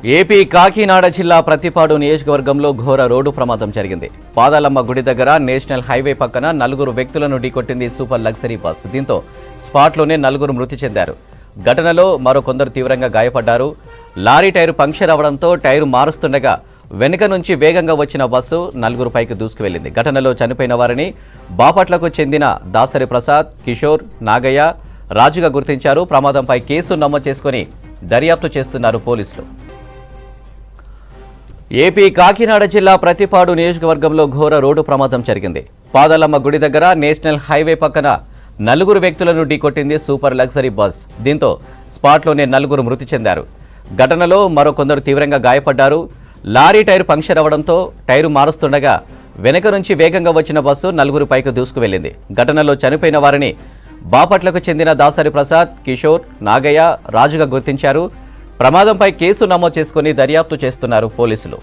AP Kakinada జిల్లా ప్రతిపాడు నియోజకవర్గంలో ఘోర రోడ్డు ప్రమాదం జరిగింది. పాదాలమ్మ గుడి దగ్గర నేషనల్ హైవే పక్కన 4 వ్యక్తులను ఢీకొట్టింది సూపర్ లగ్జరీ బస్. దీంతో స్పాట్లోనే 4 మృతి చెందారు. ఘటనలో మరో కొందరు తీవ్రంగా గాయపడ్డారు. లారీ టైరు పంక్చర్ అవడంతో టైరు మారుస్తుండగా వెనుక నుంచి వేగంగా వచ్చిన బస్సు 4 పైకి దూసుకువెళ్లింది. ఘటనలో చనిపోయిన వారిని బాపట్లకు చెందిన దాసరి ప్రసాద్, కిషోర్, నాగయ్య, రాజుగా గుర్తించారు. ప్రమాదంపై కేసు నమోదు చేసుకుని దర్యాప్తు చేస్తున్నారు పోలీసులు. ఏపీ కాకినాడ జిల్లా ప్రతిపాడు నియోజకవర్గంలో ఘోర రోడ్డు ప్రమాదం జరిగింది. పాదాలమ్మ గుడి దగ్గర నేషనల్ హైవే పక్కన 4 వ్యక్తులను ఢీకొట్టింది సూపర్ లగ్జరీ బస్. దీంతో స్పాట్లోనే 4 మృతి చెందారు. ఘటనలో మరో కొందరు తీవ్రంగా గాయపడ్డారు. లారీ టైరు పంక్చర్ అవడంతో టైరు మారుస్తుండగా వెనుక నుంచి వేగంగా వచ్చిన బస్సు 4 పైకి దూసుకువెళ్లింది. ఘటనలో చనిపోయిన వారిని బాపట్లకు చెందిన దాసరి ప్రసాద్, కిషోర్, నాగయ్య, రాజుగా గుర్తించారు. ప్రమాదంపై కేసు నమోదు చేసుకుని దర్యాప్తు చేస్తున్నారు పోలీసులు.